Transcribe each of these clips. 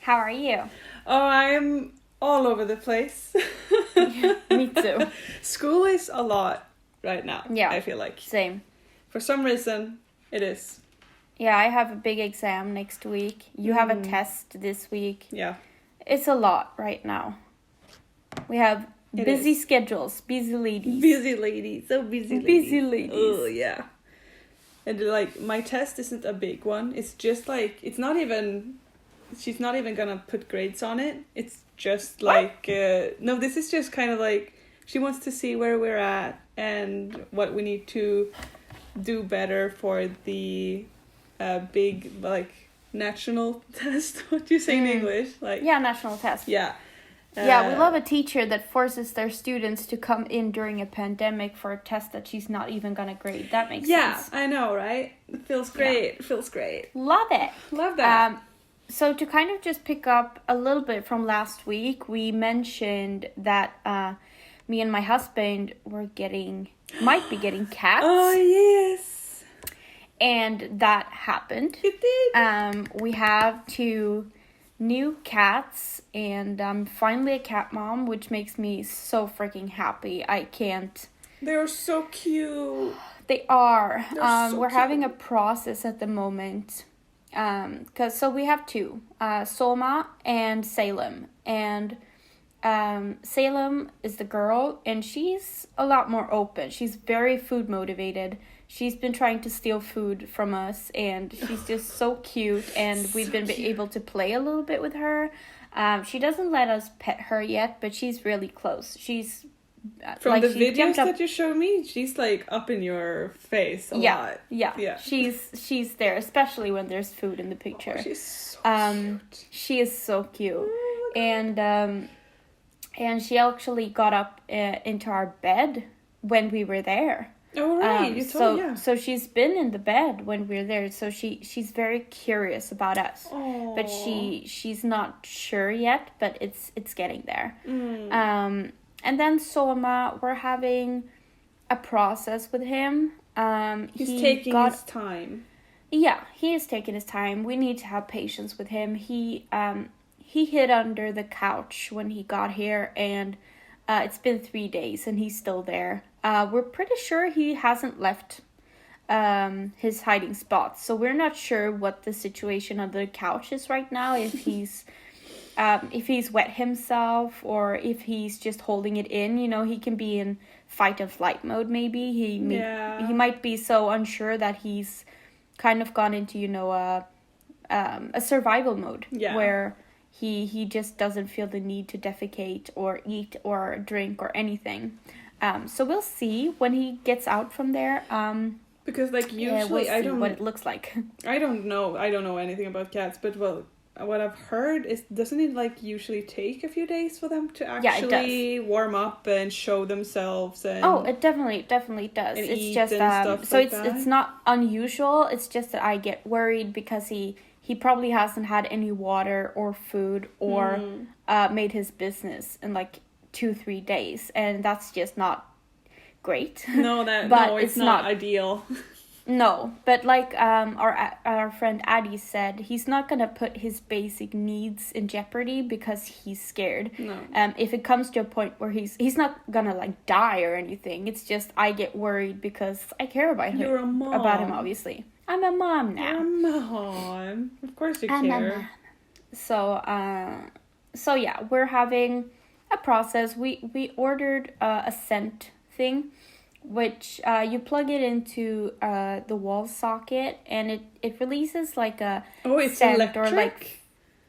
How are you? Oh, I'm all over the place. Me too. School is a lot right now, Yeah, I feel like. Same. For some reason, it is. Yeah, I have a big exam next week. You have a test this week. Yeah. It's a lot right now. We have busy schedules, busy ladies. Busy ladies, so busy ladies. Busy ladies. Oh, yeah. And like, my test isn't a big one. It's just like, she's not even gonna put grades on it. It's just like, no, this is just kind of like, she wants to see where we're at and what we need to do better for the big, like, national test. What do you say in English? Like, Yeah, national test. Yeah. Yeah, we love a teacher that forces their students to come in during a pandemic for a test that she's not even gonna grade. That makes sense. Yeah, I know, right? It feels great. Yeah. Feels great. Love it. Love that. So to kind of just pick up a little bit from last week, we mentioned that me and my husband might be getting cats. Oh, yes. And that happened. It did. We have 2 new cats, and I'm finally a cat mom, which makes me so freaking happy. I can't. They're so cute. They are. They're so we're cute. having a process at the moment. So we have 2, Soma and Salem. And Salem is the girl, and she's a lot more open. She's very food motivated. She's been trying to steal food from us, and she's just so cute, and we've been able to play a little bit with her. She doesn't let us pet her yet, but she's really close. She's From like, the she videos jumped up. that you show me, she's like up in your face a lot. Yeah. She's there, especially when there's food in the picture. Oh, she's so cute. She is so cute, Oh my God. and she actually got up into our bed when we were there. Oh, right. You told me. So she's been in the bed when we're there. So she's very curious about us. Aww. But she's not sure yet, but it's getting there. And then Soma, we're having a process with him. He's taking his time. Yeah, he is taking his time. We need to have patience with him. He hid under the couch when he got here, and it's been 3 days, and he's still there. We're pretty sure he hasn't left his hiding spot, so we're not sure what the situation under the couch is right now. If he's wet himself, or if he's just holding it in. You know, he can be in fight and flight mode. Maybe he might be so unsure that he's kind of gone into a survival mode, where he just doesn't feel the need to defecate or eat or drink or anything. So we'll see when he gets out from there. Because like usually we'll see I don't what it looks like. I don't know anything about cats, but what I've heard is, doesn't it like usually take a few days for them to actually warm up and show themselves? And it definitely does. And It's eat just and stuff so like it's not unusual. It's just that I get worried because he probably hasn't had any water or food or made his business in like 2-3 days, and that's just not great. No, it's not ideal. No, but like our friend Addie said, he's not gonna put his basic needs in jeopardy because he's scared. No. If it comes to a point where he's not gonna like die or anything, it's just I get worried because I care about him. You're a mom. About him, obviously. I'm a mom now. You're a mom. Of course you care. So yeah, we're having a process. We ordered a scent thing, which you plug it into the wall socket, and it releases like a it's scent electric? or like,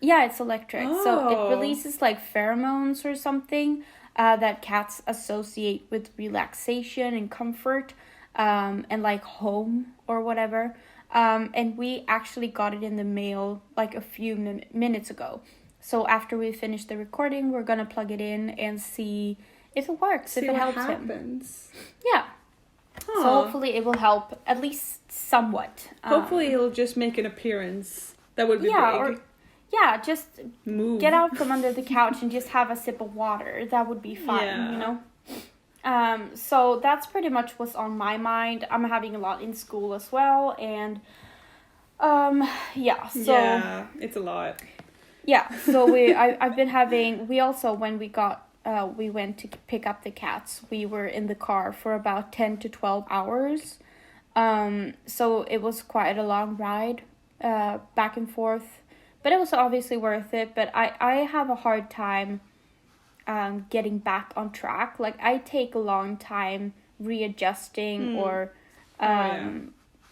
yeah, it's electric. So Oh. it releases like pheromones or something that cats associate with relaxation and comfort, and like home or whatever. And we actually got it in the mail like a few minutes ago. So after we finish the recording, we're gonna plug it in and see if it works, if it helps happens. him. Yeah. Huh. So hopefully it will help at least somewhat. Hopefully it'll just make an appearance. That would be big. Just move. Get out from under the couch and just have a sip of water. That would be fine, you know? So that's pretty much what's on my mind. I'm having a lot in school as well, and Yeah, it's a lot. Yeah, so I've been having, we also, when we went to pick up the cats, we were in the car for about 10 to 12 hours. So it was quite a long ride, back and forth, but it was obviously worth it. But I have a hard time, getting back on track. Like, I take a long time readjusting or,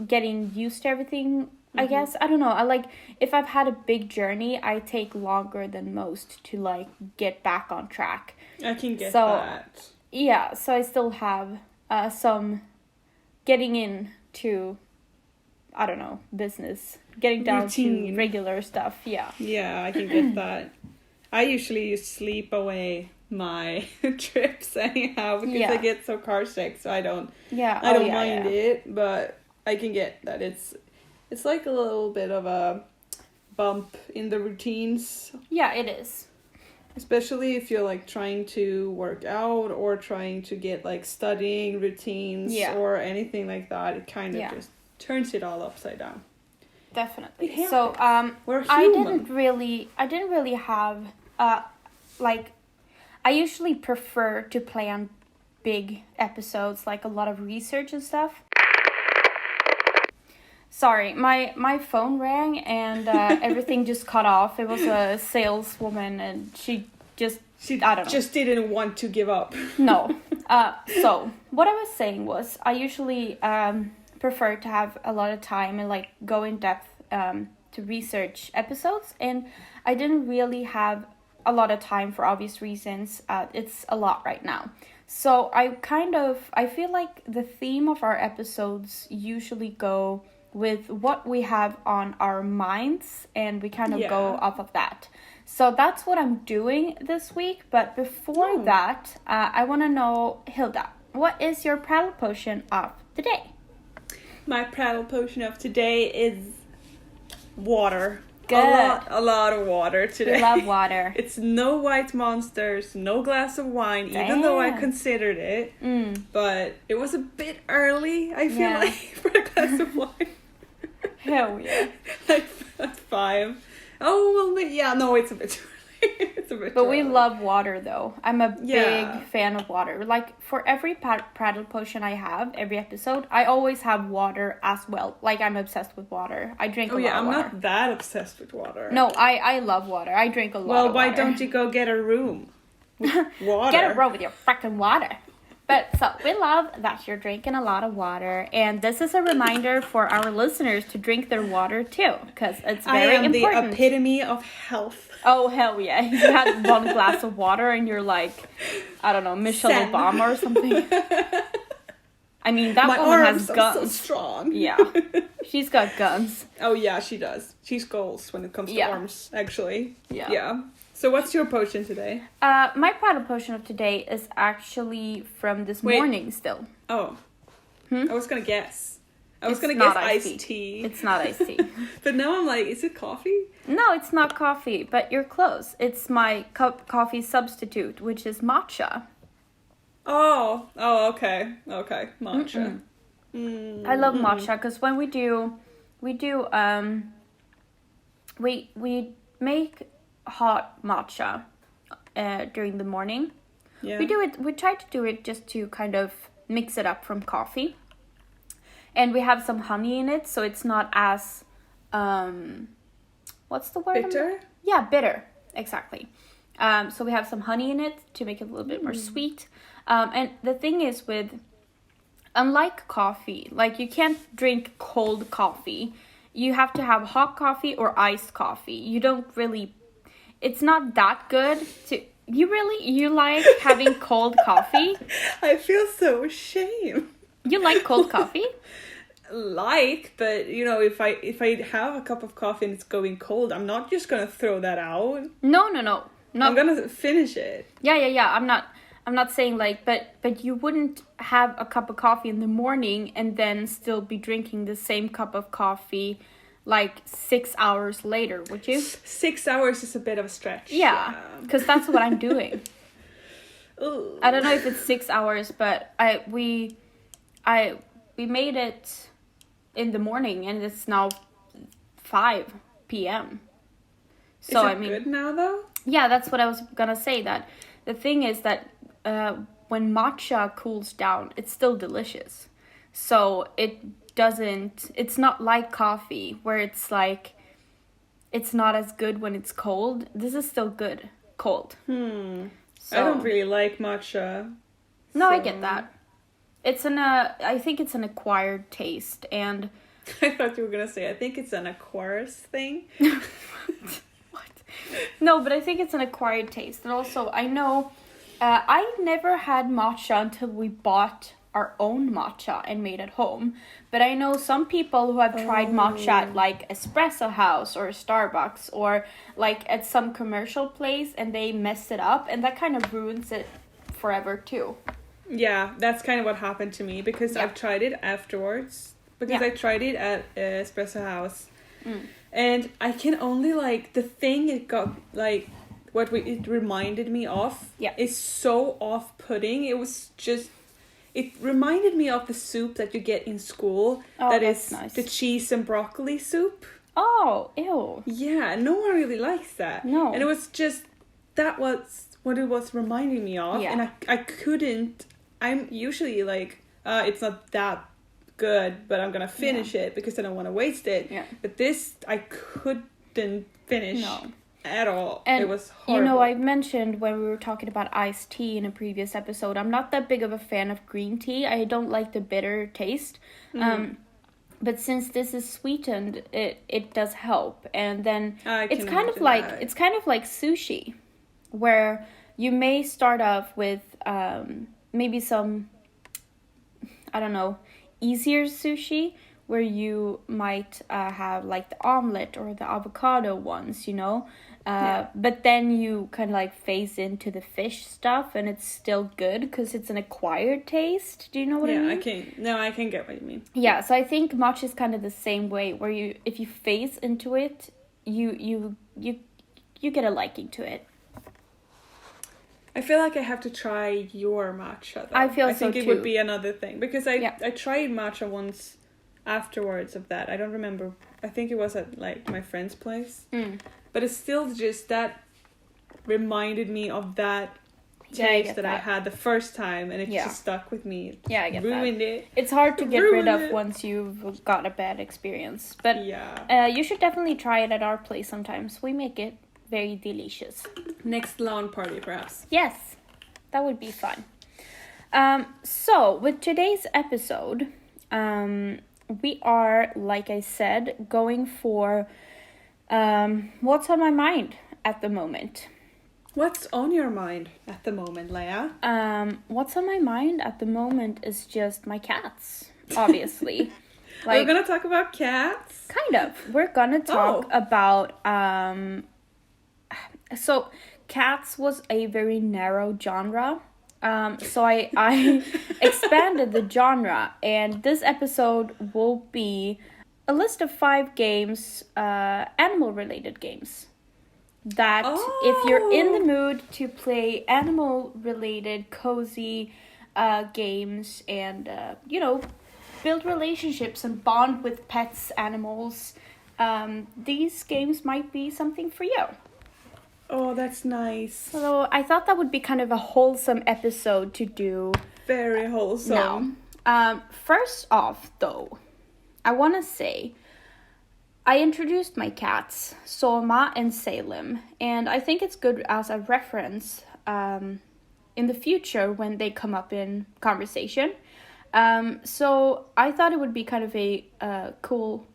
getting used to everything. I guess, I don't know, I like, if I've had a big journey, I take longer than most to like get back on track. I can get that. Yeah, so I still have some getting into, I don't know, business, getting down routine. to regular stuff. Yeah. Yeah, I can get that. I usually sleep away my trips anyhow because I get so car sick, so I don't mind it, but I can get that it's like a little bit of a bump in the routines. Yeah, it is. Especially if you're like trying to work out or trying to get like studying routines or anything like that. It kind of just turns it all upside down. Definitely. Yeah. So we're human. I didn't really have like, I usually prefer to plan big episodes, like a lot of research and stuff. Sorry, my phone rang and everything just cut off. It was a saleswoman and she I don't know. Just didn't want to give up. No. So what I was saying was I usually prefer to have a lot of time and like go in depth to research episodes, and I didn't really have a lot of time for obvious reasons. It's a lot right now. So I feel like the theme of our episodes usually go with what we have on our minds, and we kind of go off of that. So that's what I'm doing this week. But before that, I want to know, Hilda, what is your Prattle Potion of the day? My Prattle Potion of today is water. Good. A lot of water today. We love water. It's no white monsters, no glass of wine, even though I considered it. But it was a bit early, I feel like, for a glass of wine. Hell yeah. Like at 5. Oh, well, yeah, no, it's a bit too early. It's a bit But too we early. love water, though. I'm a big fan of water. Like, for every Prattle Potion I have, every episode, I always have water as well. Like, I'm obsessed with water. I drink a lot of water. I'm not that obsessed with water. No, I love water. I drink a lot of water. Well, why don't you go get a room with water? Get a room with your fucking water. But, so, we love that you're drinking a lot of water. And this is a reminder for our listeners to drink their water, too. Because it's very important. I am the epitome of health. Oh, hell yeah. You had one glass of water and you're like, I don't know, Michelle Obama or something. I mean, that woman has guns. So strong. Yeah. She's got guns. Oh, yeah, she does. She's goals when it comes to arms, actually. Yeah. So what's your potion today? My Prattle Potion of today is actually from this morning still. Oh. I was going to guess. I was going to guess iced tea. It's not iced tea. But now I'm like, is it coffee? No, it's not coffee, but you're close. It's my coffee substitute, which is matcha. Oh, okay. Okay, matcha. I love matcha because when we make hot matcha during the morning. Yeah. We try to do it just to kind of mix it up from coffee. And we have some honey in it, so it's not as what's the word? Bitter? Yeah, bitter. Exactly. So we have some honey in it to make it a little bit more sweet. And the thing is unlike coffee, like you can't drink cold coffee. You have to have hot coffee or iced coffee. You don't really, it's not that good to, you like having cold coffee? I feel so ashamed. You like cold coffee? But if I have a cup of coffee and it's going cold, I'm not just gonna throw that out. No. I'm gonna finish it. Yeah. I'm not saying like, but you wouldn't have a cup of coffee in the morning and then still be drinking the same cup of coffee like 6 hours later, would you? 6 hours is a bit of a stretch. Yeah, because that's what I'm doing. Ooh. I don't know if it's 6 hours, but we made it in the morning and it's now 5 p.m. So Is it good now though? Yeah, that's what I was gonna say. That the thing is that when matcha cools down, it's still delicious. So it's not like coffee where it's like, it's not as good when it's cold. This is still good cold. So, So, I don't really like matcha. No, I get that. I think it's an acquired taste, and I thought you were gonna say, I think it's an Aquarius thing. What? No, but I think it's an acquired taste. And also, I know I never had matcha until we bought our own matcha and made it home. But I know some people who have tried matcha at like Espresso House or Starbucks or like at some commercial place, and they messed it up, and that kind of ruins it forever too. Yeah, that's kind of what happened to me, because I've tried it afterwards. Because I tried it at Espresso House. And I can only like, the thing it got like, it reminded me of is so off-putting. It reminded me of the soup that you get in school. Oh, that that's is nice. the cheese and broccoli soup. Oh, ew. Yeah, no one really likes that. No. And it was just, that was what it was reminding me of. Yeah. And I couldn't, I'm usually like, it's not that good, but I'm gonna finish it because I don't want to waste it. Yeah. But this, I couldn't finish at all. And it was horrible. You know, I mentioned when we were talking about iced tea in a previous episode, I'm not that big of a fan of green tea. I don't like the bitter taste. But since this is sweetened, it does help. And then it's kind of like sushi, where you may start off with maybe some, I don't know, easier sushi, where you might have like the omelet or the avocado ones, you know. But then you kind of like phase into the fish stuff, and it's still good because it's an acquired taste. Do you know what I mean? I can get what you mean. Yeah, so I think matcha is kind of the same way, where if you phase into it, you get a liking to it. I feel like I have to try your matcha though. I think so it too. would be another thing, because I tried matcha once afterwards of that. I don't remember. I think it was at like my friend's place. But it's still just that reminded me of that taste that I had the first time, and it just stuck with me. Yeah, I get ruined that. it. It's hard to get rid of once you've got a bad experience. But you should definitely try it at our place sometimes. We make it very delicious. Next lawn party, perhaps. Yes, that would be fun. So, with today's episode, we are, like I said, going for what's on my mind at the moment. What's on your mind at the moment, Leia? What's on my mind at the moment is just my cats, obviously. We're gonna talk about cats? Kind of. We're gonna talk about so cats was a very narrow genre. So I expanded the genre, and this episode will be a list of 5 games, animal-related games. That if you're in the mood to play animal-related, cozy games, and, build relationships and bond with pets, animals, these games might be something for you. Oh, that's nice. So I thought that would be kind of a wholesome episode to do. Very wholesome. Now, first off, though, I want to say I introduced my cats, Soma and Salem, and I think it's good as a reference in the future when they come up in conversation. So I thought it would be kind of a cool,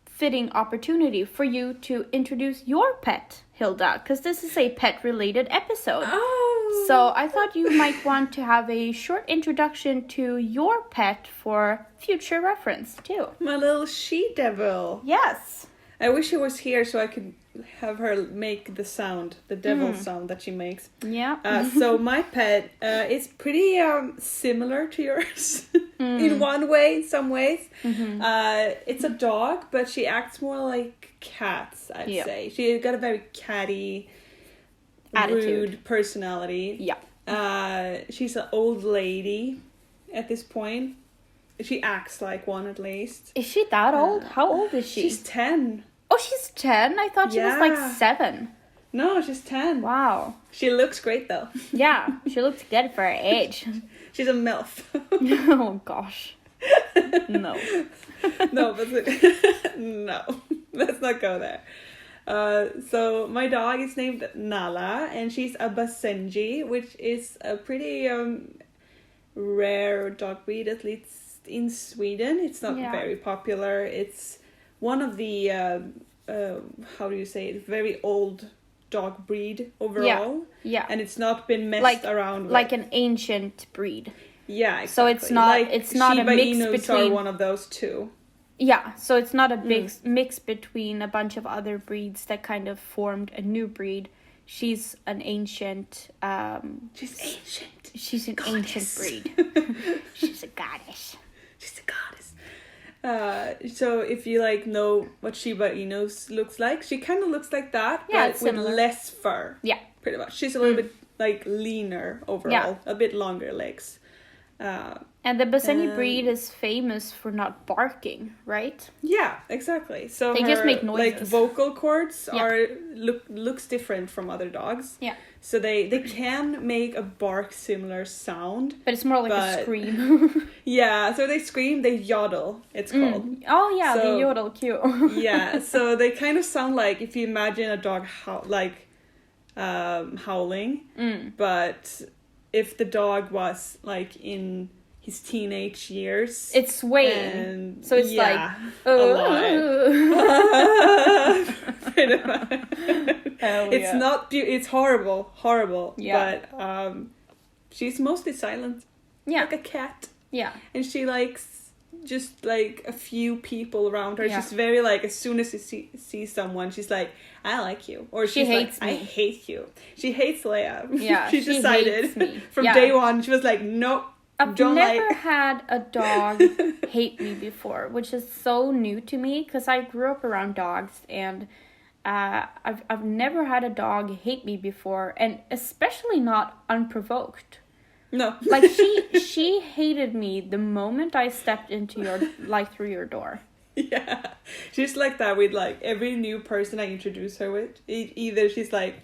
fitting opportunity for you to introduce your pet, Hilda, because this is a pet-related episode. Oh. So I thought you might want to have a short introduction to your pet for future reference, too. My little she-devil. Yes. I wish she was here so I could have her make the sound, the devil sound that she makes. Yeah. So my pet is pretty similar to yours in one way, some ways. It's a dog, but she acts more like cats, I'd say. She got a very catty, attitude, rude personality. Yeah. She's an old lady at this point. She acts like one at least. Is she that old? How old is she? She's 10. Oh, Oh, she's 10? I thought she was like 7. No, she's 10. Wow. She looks great though. Yeah, she looks good for her age. She's a MILF. Oh gosh. No. No, but no. Let's not go there. So my dog is named Nala, and she's a Basenji, which is a pretty rare dog breed, at least in Sweden. It's not very popular. It's one of the how do you say it? Very old dog breed overall. Yeah. And it's not been messed around with. Like an ancient breed. Yeah, exactly. So it's not Shiba a mix Inus between are one of those too. Yeah, so it's not a big mix between a bunch of other breeds that kind of formed a new breed. She's an ancient She's ancient. She's an ancient breed. She's a goddess. She's a goddess. So if you know what Shiba Inus looks like, she kind of looks like that, but with less fur. Yeah, pretty much. She's a little bit leaner overall, a bit longer legs. And the Basenji breed is famous for not barking, right? Yeah, exactly. So they just make noises. Vocal cords looks different from other dogs. Yeah. So they can make a bark similar sound, but it's more like a scream. Yeah, so they scream, they yodel, it's called. Oh yeah, so, they yodel, cute. Yeah, so they kind of sound like if you imagine a dog howling, but if the dog was in his teenage years, it's swaying, so it's a lot. It's not it's horrible. Yeah. But she's mostly silent. Yeah. Like a cat. Yeah. And she likes just a few people around her. Yeah. She's very as soon as she sees someone, she's like, I like you. Or she hates me. I hate you. She hates Leia. Yeah. she decided from day one, she was like, nope. I've never had a dog hate me before, which is so new to me because I grew up around dogs, and I've never had a dog hate me before, and especially not unprovoked. No. She hated me the moment I stepped into through your door. Yeah. She's like that with every new person I introduce her with. Either she's like,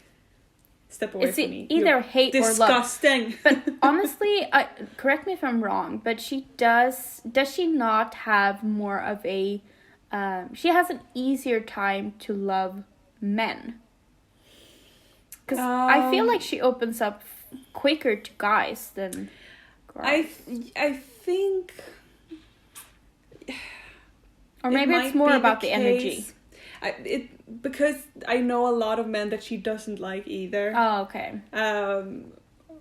step away from me. Either You're hate disgusting. or love. But honestly, correct me if I'm wrong, but does she not have more of a she has an easier time to love men? Because I feel like she opens up quicker to guys than girls. I think, or maybe it's more about the energy. Because I know a lot of men that she doesn't like either. Oh, okay.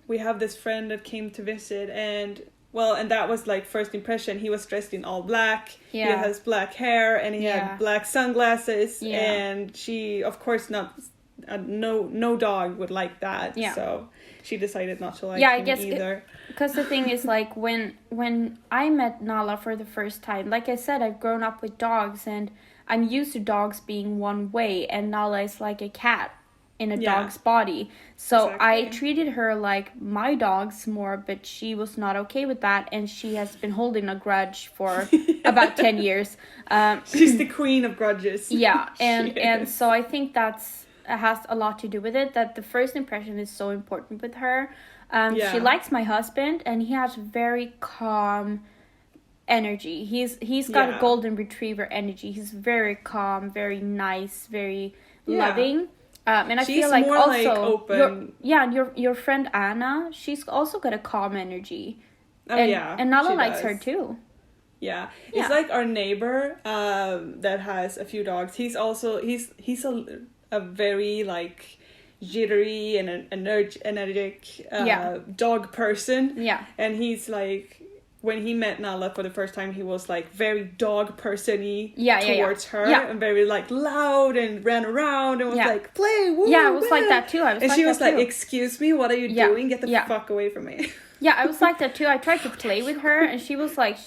We have this friend that came to visit, and that was first impression. He was dressed in all black. Yeah. He has black hair, and he had black sunglasses. Yeah. And she, of course, no dog would like that. Yeah. So she decided not to like him either. Because the thing is, when I met Nala for the first time, like I said, I've grown up with dogs, and I'm used to dogs being one way, and Nala is like a cat in a dog's body. So exactly. I treated her like my dogs more, but she was not okay with that, and she has been holding a grudge for about 10 years. She's the queen of grudges. Yeah, and so I think has a lot to do with it, that the first impression is so important with her. She likes my husband, and he has very calm energy. He's got a golden retriever energy. He's very calm, very nice, very loving. And I feel like also open. Your friend Anna, she's also got a calm energy. And Nala likes her too. Yeah. It's like our neighbor that has a few dogs. He's also he's a very jittery and energetic dog person. Yeah. And he's when he met Nala for the first time, he was very dog person-y towards her, and very loud and ran around and was play, woo, yeah, I was like that too. And she was like, excuse me, what are you doing? Get the fuck away from me. Yeah, I was like that too. I tried to play with her, and she was like,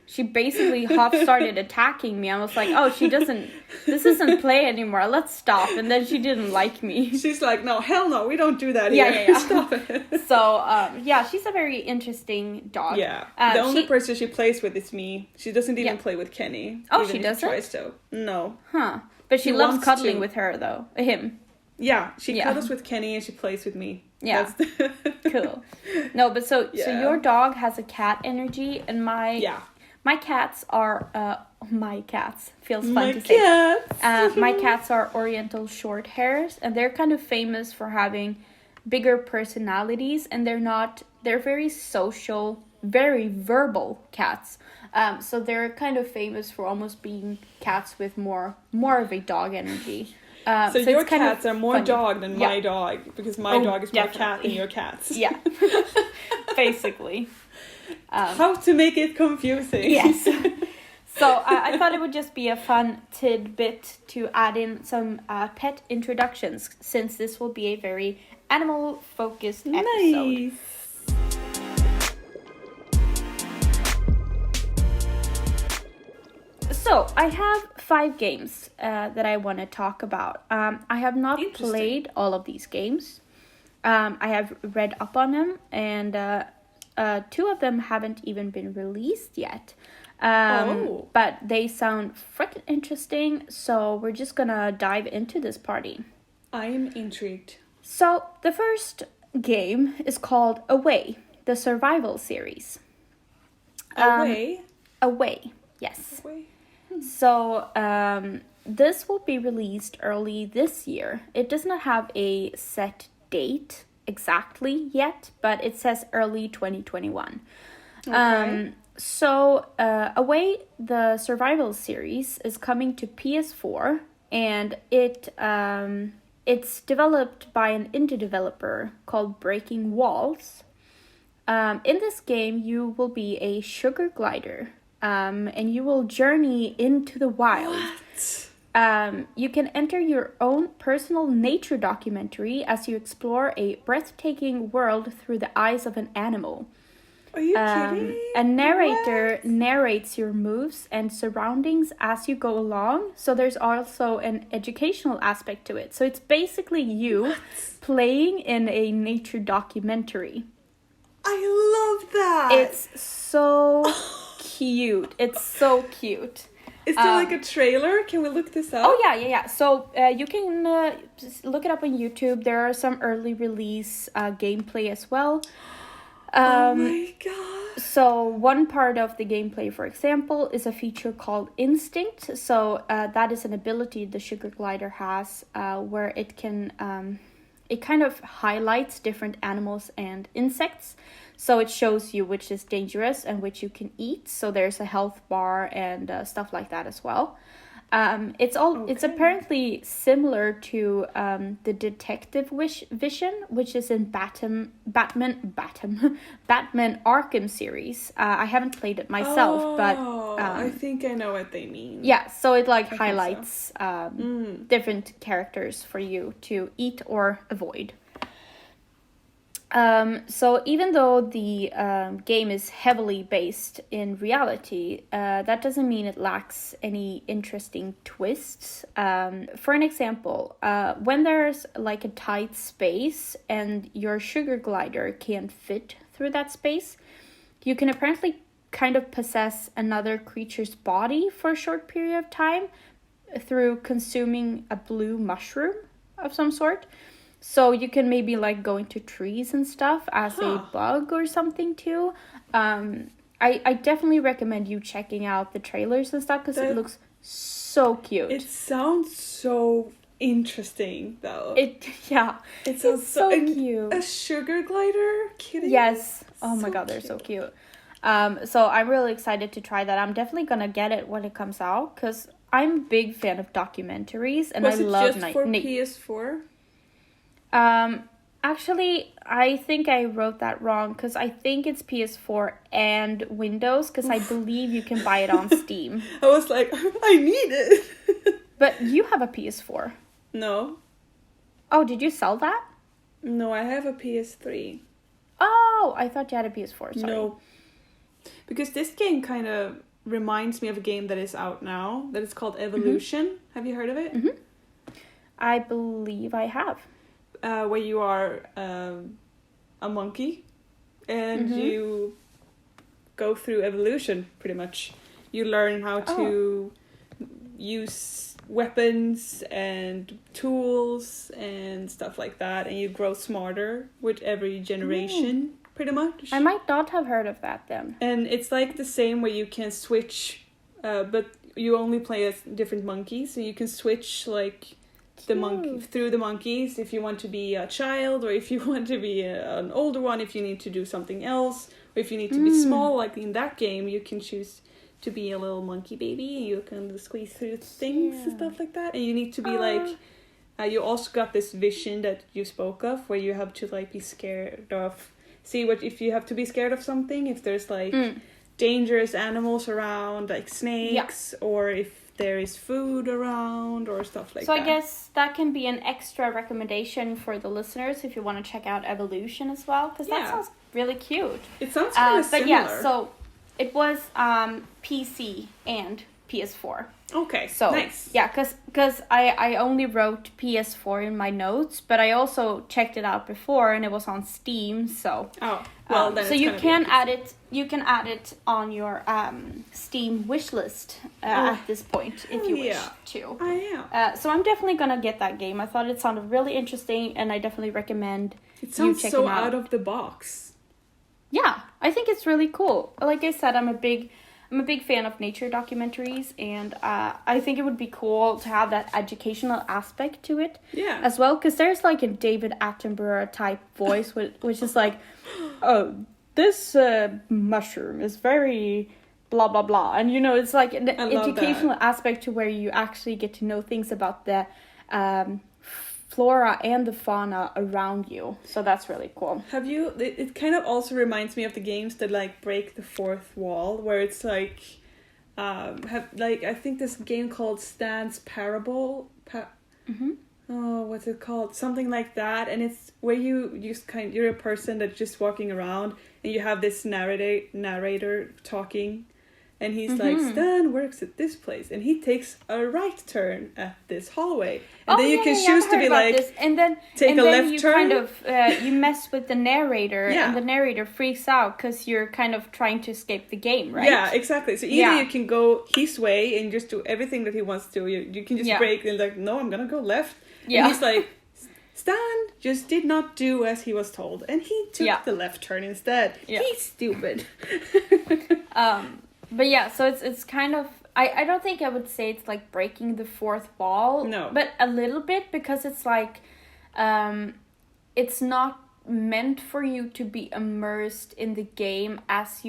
she basically started attacking me. I was like, oh, this isn't play anymore. Let's stop. And then she didn't like me. She's like, no, hell no, we don't do that here. Yeah. Stop it. So, she's a very interesting dog. Yeah. The only person she plays with is me. She doesn't even play with Kenny. Oh, she doesn't? Tries to. No. Huh. But she he loves wants cuddling to. with her, though. Him. Yeah, she Yeah. cuddles with Kenny and she plays with me. Yeah. Cool. No, but so your dog has a cat energy, and my cats are my cats feels fun to say. My cats are Oriental short hairs, and they're kind of famous for having bigger personalities, and they're very social, very verbal cats. So they're kind of famous for almost being cats with more of a dog energy. So your cats are more funny. Dog than my dog, because my dog is more cat than your cats. Yeah, basically. How to make it confusing. Yes. So I thought it would just be a fun tidbit to add in some pet introductions, since this will be a very animal-focused episode. Nice. So, I have 5 games that I want to talk about. I have not played all of these games. I have read up on them, and 2 of them haven't even been released yet. But they sound freaking interesting, so we're just gonna dive into this party. I'm intrigued. So, the first game is called Away, the survival series. Away, yes. Away. So, this will be released early this year. It does not have a set date exactly yet, but it says early 2021. Okay. Away, the survival series is coming to PS4, and it's developed by an indie developer called Breaking Walls. In this game, you will be a sugar glider. And you will journey into the wild. What? You can enter your own personal nature documentary as you explore a breathtaking world through the eyes of an animal. Are you kidding? A narrator narrates your moves and surroundings as you go along, so there's also an educational aspect to it. So it's basically you playing in a nature documentary. I love that! It's so cute. It's so cute. Is there like a trailer? Can we look this up? Oh, yeah. So you can look it up on YouTube. There are some early release gameplay as well. Oh my god. So one part of the gameplay, for example, is a feature called Instinct. So that is an ability the sugar glider has where it can... it kind of highlights different animals and insects. So it shows you which is dangerous and which you can eat. So there's a health bar and stuff like that as well. It's apparently similar to the detective vision, which is in Batman Arkham series. I haven't played it myself, but I think I know what they mean. Yeah, so it highlights different characters for you to eat or avoid. So even though the game is heavily based in reality, that doesn't mean it lacks any interesting twists. For an example, when there's like a tight space and your sugar glider can't fit through that space, you can apparently kind of possess another creature's body for a short period of time through consuming a blue mushroom of some sort. So you can maybe like go into trees and stuff as a bug or something too. I definitely recommend you checking out the trailers and stuff because it looks so cute. It sounds so interesting though. It sounds so cute. A sugar glider? Kidding? Yes. Oh my god, they're so cute. So I'm really excited to try that. I'm definitely gonna get it when it comes out because I'm a big fan of documentaries and I love just for PS4? Actually, I think I wrote that wrong because I think it's PS4 and Windows because I believe you can buy it on Steam. I was like, I need it. But you have a PS4. No. Oh, did you sell that? No, I have a PS3. Oh, I thought you had a PS4. Sorry. No. Because this game kind of reminds me of a game that is out now that is called Evolution. Mm-hmm. Have you heard of it? Mm-hmm. I believe I have. Where you are a monkey and you go through evolution pretty much. You learn how to use weapons and tools and stuff like that, and you grow smarter with every generation, pretty much. I might not have heard of that then. And it's like the same where you can switch, but you only play as different monkeys, so you can switch like through the monkeys if you want to be a child, or if you want to be an older one, if you need to do something else, or if you need to be small, like in that game you can choose to be a little monkey baby, you can squeeze through things and stuff like that, and you need to be like you also got this vision that you spoke of where you have to like be scared of, see what if you have to be scared of something, if there's like dangerous animals around like snakes, or if there is food around or stuff like that. So I guess that can be an extra recommendation for the listeners if you want to check out Evolution as well, because that sounds really cute. It sounds kind of similar. But yeah, so it was PC and PS4. Okay, so nice. Yeah, because I only wrote PS4 in my notes, but I also checked it out before and it was on Steam, so then so you can add it on your Steam wish list at this point if you wish to. So I'm definitely gonna get that game. I thought it sounded really interesting, and I definitely recommend it sounds you so checking out of the box. Yeah, I think it's really cool. Like I said, I'm a big fan of nature documentaries, and I think it would be cool to have that educational aspect to it as well, because there's like a David Attenborough type voice, which is like, oh, this mushroom is very blah blah blah, and it's like an educational aspect to where you actually get to know things about the flora and the fauna around you, so that's really cool. It kind of also reminds me of the games that like break the fourth wall, where it's like I think this game called Stan's Parable what's it called, something like that, and it's where you're a person that's just walking around and you have this narrator talking. And he's like, Stan works at this place, and he takes a right turn at this hallway. And then you can choose to be like, take a left turn. You mess with the narrator, and the narrator freaks out because you're kind of trying to escape the game, right? Yeah, exactly. So either you can go his way and just do everything that he wants to. You can just break and like, no, I'm gonna go left. Yeah. And he's like, Stan just did not do as he was told, and he took the left turn instead. Yeah. He's stupid. But yeah, so it's kind of, I don't think I would say it's like breaking the fourth wall. No. But a little bit, because it's like, it's not meant for you to be immersed in the game as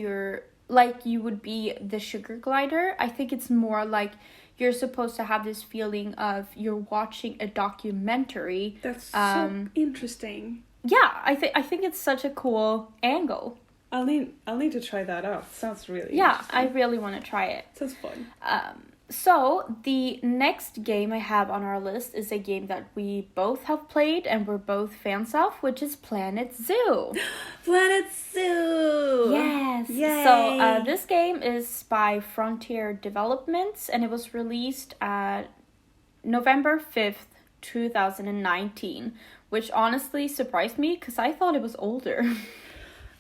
like you would be the sugar glider. I think it's more like you're supposed to have this feeling of you're watching a documentary. That's so interesting. Yeah, I think it's such a cool angle. I'll need to try that out. Sounds really interesting. I really want to try it. Sounds fun. So the next game I have on our list is a game that we both have played and we're both fans of, which is Planet Zoo. Planet Zoo! Yes! Yay! So this game is by Frontier Developments, and it was released November 5th, 2019, which honestly surprised me because I thought it was older.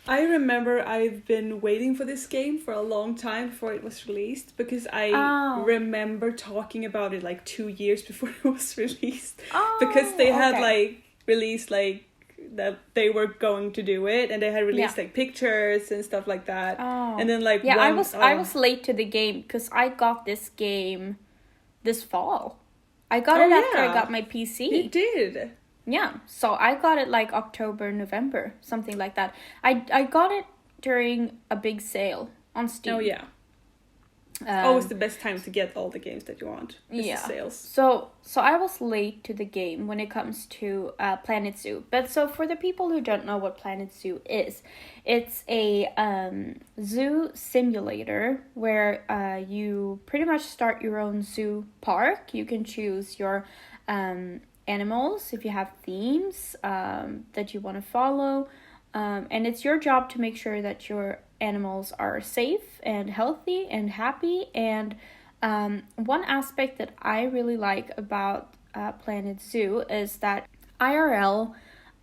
I remember I've been waiting for this game for a long time before it was released, because I remember talking about it like 2 years before it was released. Because they had like released like that they were going to do it, and they had released like pictures and stuff like that. And then like I was late to the game because I got this game this fall. I got it after I got my PC. You did. Yeah, so I got it like October, November, something like that. I got it during a big sale on Steam. Oh, yeah. Always the best time to get all the games that you want. The sales. So I was late to the game when it comes to Planet Zoo. But so for the people who don't know what Planet Zoo is, it's a zoo simulator where you pretty much start your own zoo park. You can choose your animals if you have themes that you want to follow, and it's your job to make sure that your animals are safe and healthy and happy. And one aspect that I really like about Planet Zoo is that IRL,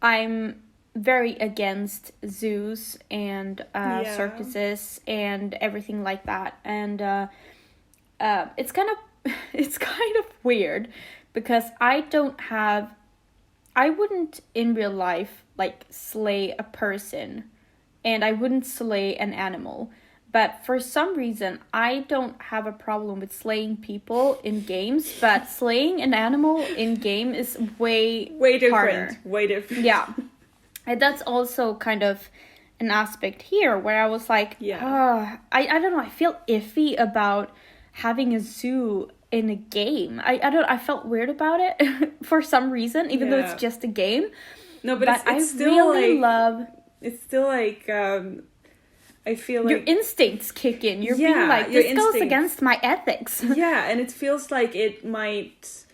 I'm very against zoos and circuses and everything like that, and it's kind of it's kind of weird because I wouldn't in real life like slay a person, and I wouldn't slay an animal. But for some reason, I don't have a problem with slaying people in games, but slaying an animal in game is way different. harder. Way different. Yeah. And that's also kind of an aspect here where I was like, I don't know, I feel iffy about having a zoo in a game. I felt weird about it for some reason, even though it's just a game. No, but it's still really like, love... It's still like... I feel like... Your instincts kick in. You're being like, this goes against my ethics. Yeah, and it feels like it might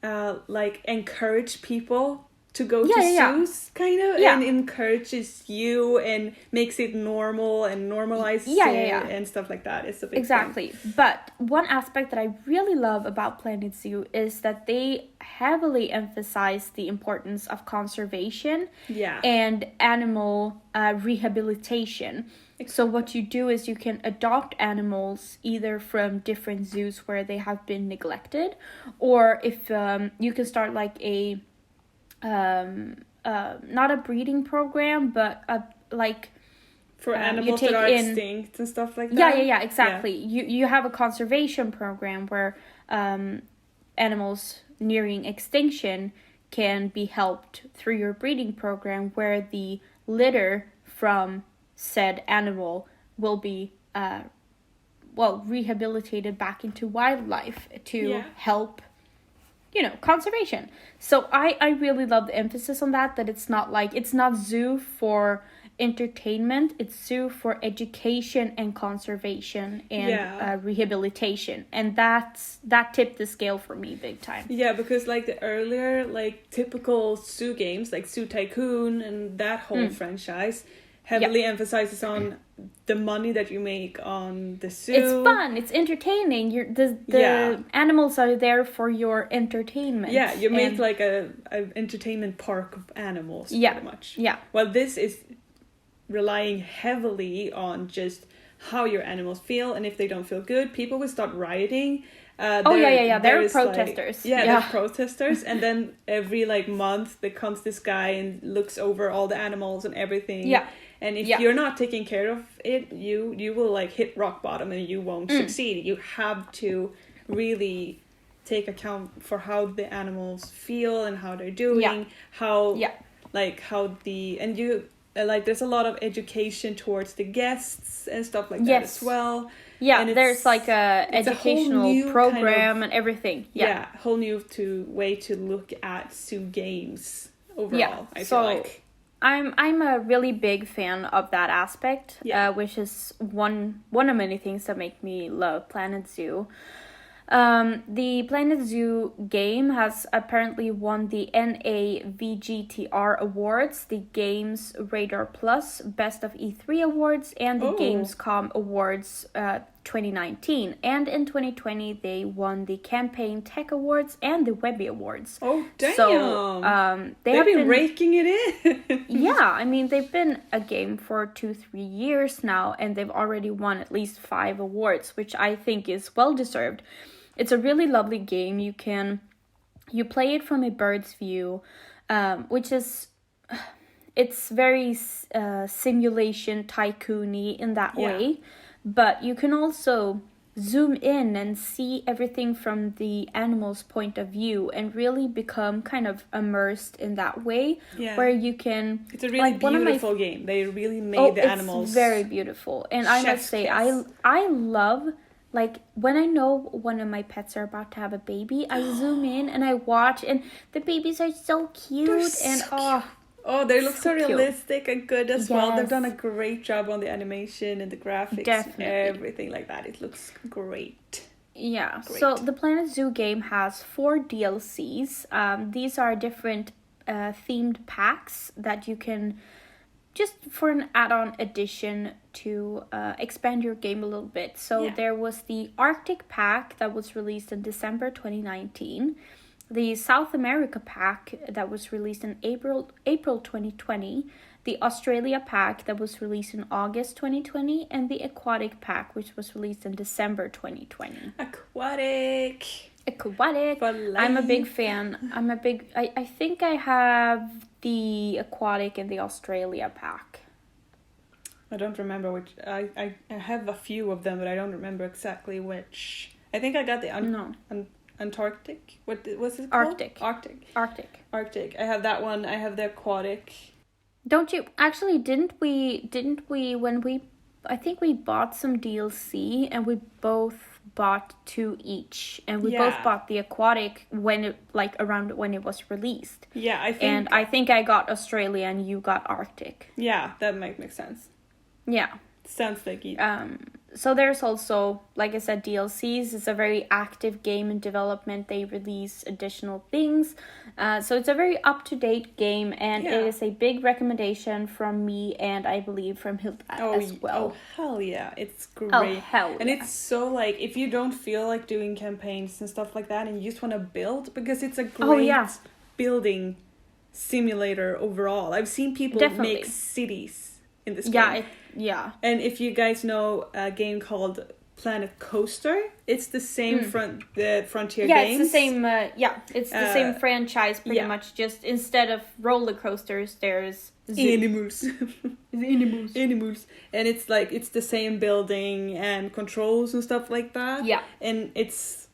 like encourage people to go to zoos, kind of, and encourages you and makes it normal and normalizes it and stuff like that. It's a big thing. But one aspect that I really love about Planet Zoo is that they heavily emphasize the importance of conservation and animal rehabilitation. So what you do is you can adopt animals either from different zoos where they have been neglected, or if you can start like a not a breeding program, but for animals that are extinct and stuff like that. Yeah, exactly. You have a conservation program where animals nearing extinction can be helped through your breeding program, where the litter from said animal will be rehabilitated back into wildlife to help, conservation. So I really love the emphasis on that it's not zoo for entertainment, it's zoo for education and conservation and rehabilitation, and that tipped the scale for me big time. Yeah, because like the earlier like typical zoo games like Zoo Tycoon and that whole franchise heavily emphasizes on the money that you make on the zoo. It's fun. It's entertaining. The animals are there for your entertainment. Yeah, you make like a entertainment park of animals, pretty much. Yeah. Well, this is relying heavily on just how your animals feel, and if they don't feel good, people will start rioting. They're protesters. They're protesters, and then every like month there comes this guy and looks over all the animals and everything. Yeah. And if you're not taking care of it, you will like hit rock bottom and you won't succeed. You have to really take account for how the animals feel and how they're doing. There's a lot of education towards the guests and stuff like that as well. Yeah, there's like a educational program and everything. Yeah, whole new way to look at zoo games overall. I feel like. I'm a really big fan of that aspect, which is one of many things that make me love Planet Zoo. The Planet Zoo game has apparently won the NAVGTR Awards, the Games Radar Plus Best of E3 Awards, and the Gamescom Awards 2019. And in 2020, they won the Campaign Tech Awards and the Webby Awards. Oh, damn! So, they've been raking it in. Yeah, I mean, they've been a game for 2-3 years now, and they've already won at least 5 awards, which I think is well-deserved. It's a really lovely game. You play it from a bird's view, which is, it's very simulation tycoon-y in that way. But you can also zoom in and see everything from the animal's point of view and really become kind of immersed in that way. Yeah. Where you can... It's a really beautiful game. They really made the animals... it's very beautiful. And I must say, I love... Like, when I know one of my pets are about to have a baby, I zoom in and I watch, and the babies are so cute. They look so realistic and good as well. They've done a great job on the animation and the graphics and everything like that. It looks great. Yeah, so the Planet Zoo game has 4 DLCs. These are different themed packs that you can... just for an add-on addition to expand your game a little bit. So there was the Arctic pack that was released in December 2019. The South America pack that was released in April 2020. The Australia pack that was released in August 2020. And the Aquatic pack, which was released in December 2020. Aquatic! Aquatic. For I'm a big life. fan. I think I have the aquatic in the Australia pack. I don't remember which. I have a few of them, but I don't remember exactly which. I think I got the Antarctic. What was it called? Arctic. I have that one. I have the aquatic. Don't you actually? Didn't we when we? I think we bought some DLC and we both bought 2 each, and we both bought the aquatic when it around when it was released. Yeah, I think I got Australia and you got Arctic. Yeah, that might make sense. Yeah. Sounds like it. So there's also, like I said, DLCs. It's a very active game in development. They release additional things. So it's a very up-to-date game, and it is a big recommendation from me and I believe from Hilda as well. Oh, hell yeah. It's great. Oh, hell and yeah. it's so, like, if you don't feel like doing campaigns and stuff like that and you just want to build, because it's a great building simulator overall. I've seen people make cities in this game. Yeah. And if you guys know a game called Planet Coaster, it's the same the Frontier games. It's the same. It's the same franchise pretty much. Just instead of roller coasters, there's animals. Animals. And it's like it's the same building and controls and stuff like that. Yeah. And it's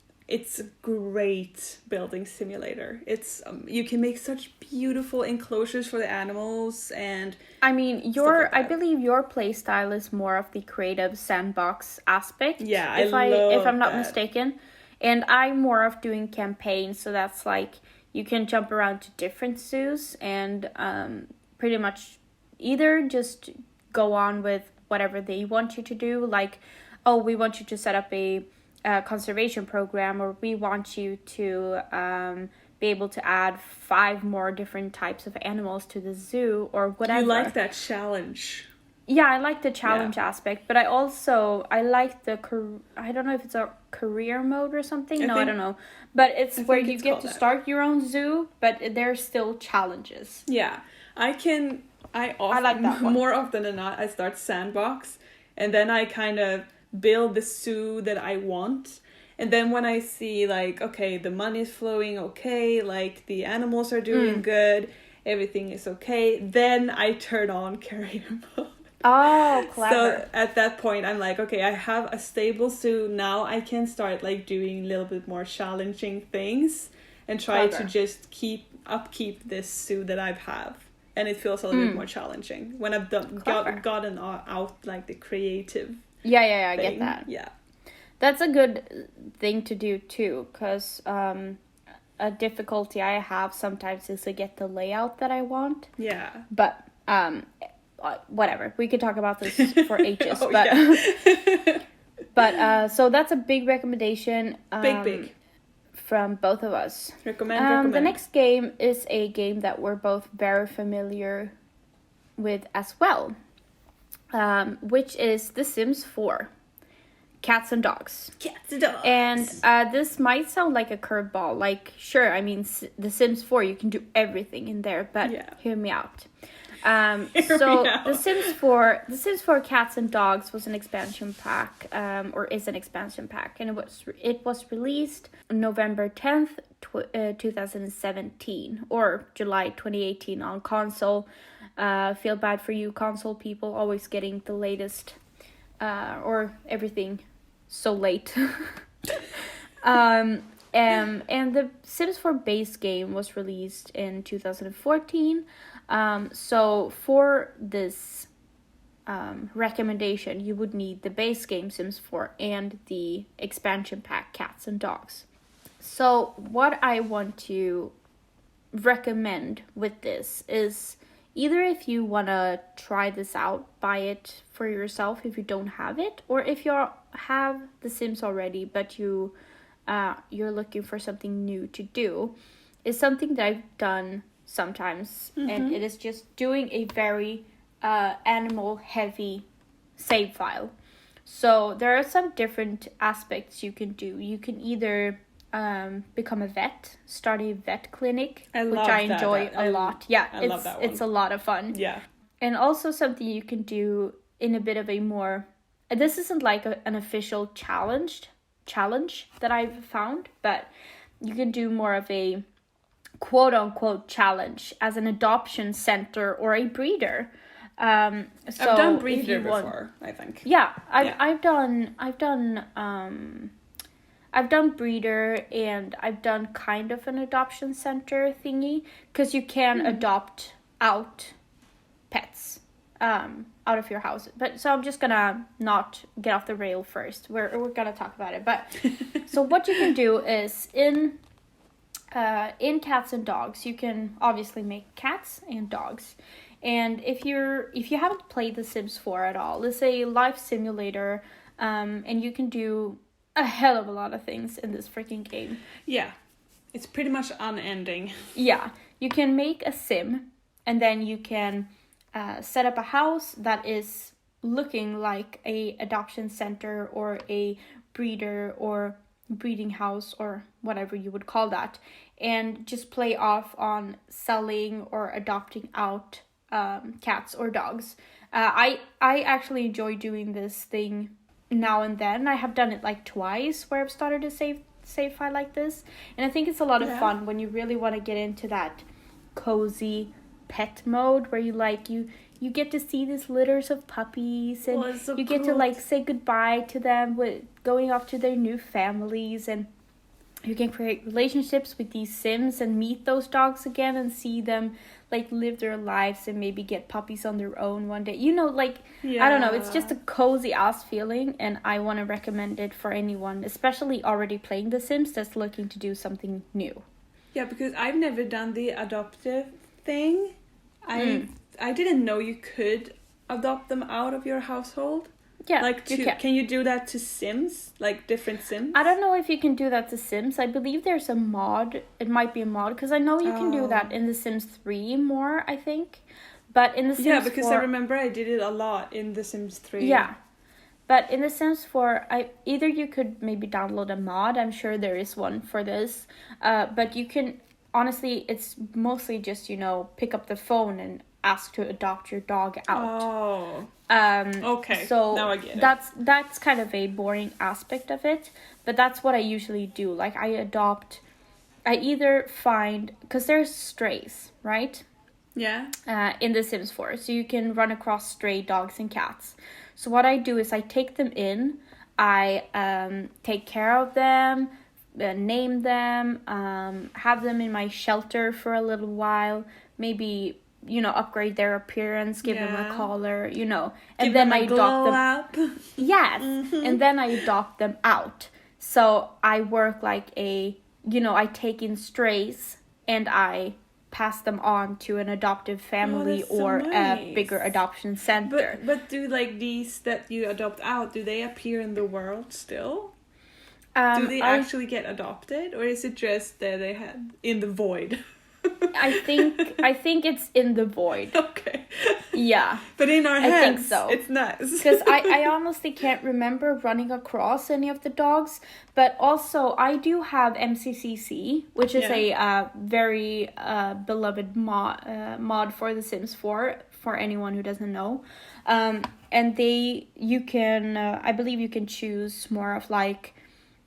a great building simulator. It's you can make such beautiful enclosures for the animals, and I mean I believe your play style is more of the creative sandbox aspect. Yeah, if I'm not mistaken. And I'm more of doing campaigns, so that's like you can jump around to different zoos and pretty much either just go on with whatever they want you to do, like, oh, we want you to set up a conservation program, or we want you to be able to add 5 more different types of animals to the zoo or whatever. You like that challenge. Yeah, I like the challenge aspect, but I like I don't know if it's a career mode or something. I don't know. But it's where you get to start your own zoo, but there's still challenges. Yeah. I like that one. More often than not, I start sandbox, and then I kind of build the zoo that I want. And then when I see, like, okay, the money is flowing okay, like the animals are doing good, everything is okay, then I turn on career mode. Oh, clever. So at that point, I'm like, okay, I have a stable zoo. Now I can start like doing a little bit more challenging things and try to just upkeep this zoo that I have. And it feels a little bit more challenging when I've gotten out like the creative. Yeah, I get that. Yeah. That's a good thing to do too, because a difficulty I have sometimes is to get the layout that I want. Yeah. But whatever, we could talk about this for ages. But so that's a big recommendation. Big. From both of us. Recommend. The next game is a game that we're both very familiar with as well, which is The Sims 4. Cats and dogs. And this might sound like a curveball. Like, sure, I mean, The Sims 4, you can do everything in there, but hear me out. The Sims 4 Cats and Dogs was an expansion pack, or is an expansion pack, and it was released November 10th, 2017, or July 2018 on console. Feel bad for you console people, always getting the latest, or everything so late. And the Sims 4 base game was released in 2014. So for this recommendation, you would need the base game Sims 4 and the expansion pack Cats and Dogs. So what I want to recommend with this is either if you want to try this out, buy it for yourself if you don't have it, or if you have the Sims already but you're looking for something new to do, is something that I've done sometimes, and it is just doing a very animal heavy save file. So there are some different aspects you can do. You can either become a vet, start a vet clinic, which I enjoy a lot. Yeah, I love that one. It's a lot of fun. Yeah. And also something you can do in a bit of a more, this isn't like an official challenge, challenge that I've found, but you can do more of a quote-unquote challenge as an adoption center or a breeder. So I've done breeder before, I think. Yeah, I've done breeder, and I've done kind of an adoption center thingy, because you can adopt out pets out of your house. But so I'm just gonna not get off the rail first. We're gonna talk about it. But so what you can do is in cats and dogs, you can obviously make cats and dogs. And if you haven't played The Sims 4 at all, it's a life simulator, and you can do a hell of a lot of things in this freaking game. Yeah, it's pretty much unending. Yeah, you can make a sim, and then you can set up a house that is looking like a adoption center or a breeder or breeding house or whatever you would call that, and just play off on selling or adopting out cats or dogs. I actually enjoy doing this thing now and then. I have done it like twice where I've started a save file like this, and I think it's a lot of fun when you really want to get into that cozy pet mode where you get to see these litters of puppies, and so you get to like say goodbye to them with going off to their new families, and you can create relationships with these Sims and meet those dogs again and see them like live their lives and maybe get puppies on their own one day. I don't know, it's just a cozy ass feeling, and I want to recommend it for anyone, especially already playing The Sims, that's looking to do something new. Yeah, because I've never done the adoptive thing. I didn't know you could adopt them out of your household. Yeah, like can you do that to Sims, like different Sims? I don't know if you can do that to Sims. I believe there's a mod. It might be a mod, because I know you can do that in The Sims 3 more, I think. But in The Sims 4... Yeah, because I remember I did it a lot in The Sims 3. Yeah. But in The Sims 4, either you could maybe download a mod. I'm sure there is one for this. But you can... Honestly, it's mostly just, pick up the phone and ask to adopt your dog out. Oh. Okay. So now I get it. That's kind of a boring aspect of it, but that's what I usually do. Like I either find, because there's strays, right? Yeah. In The Sims 4, so you can run across stray dogs and cats. So what I do is I take them in, I take care of them, name them, have them in my shelter for a little while, maybe upgrade their appearance, give them a collar, and then I adopt them. Yes, and then I adopt them out. So I work like I take in strays and I pass them on to an adoptive family or a bigger adoption center. But do these that you adopt out, do they appear in the world still? Do they actually get adopted, or is it just that they have in the void? I think it's in the void. Okay. Yeah. But in our heads, I think so. It's nice. Because I honestly can't remember running across any of the dogs. But also, I do have MCCC, which is a very beloved mod for The Sims 4, for anyone who doesn't know. And you can, I believe you can choose more of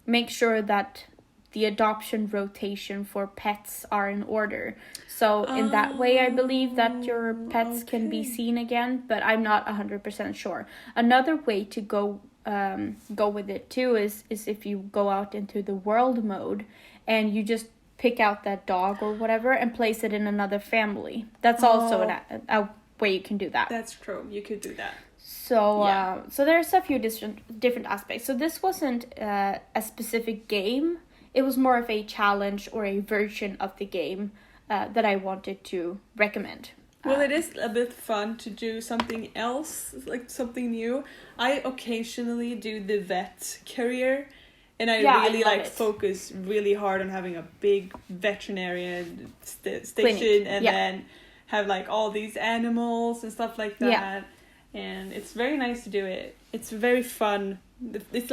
make sure that the adoption rotation for pets are in order. So in that way, I believe that your pets can be seen again, but I'm not 100% sure. Another way to go with it too is if you go out into the world mode and you just pick out that dog or whatever and place it in another family. That's also a way you can do that. That's true. You could do that. So so there's a few different aspects. So this wasn't a specific game. It was more of a challenge or a version of the game that I wanted to recommend. Well, it is a bit fun to do something else, like something new. I occasionally do the vet career, and I really focus really hard on having a big veterinarian station Clinic. and then have all these animals and stuff like that. Yeah. And it's very nice to do it. It's very fun. It's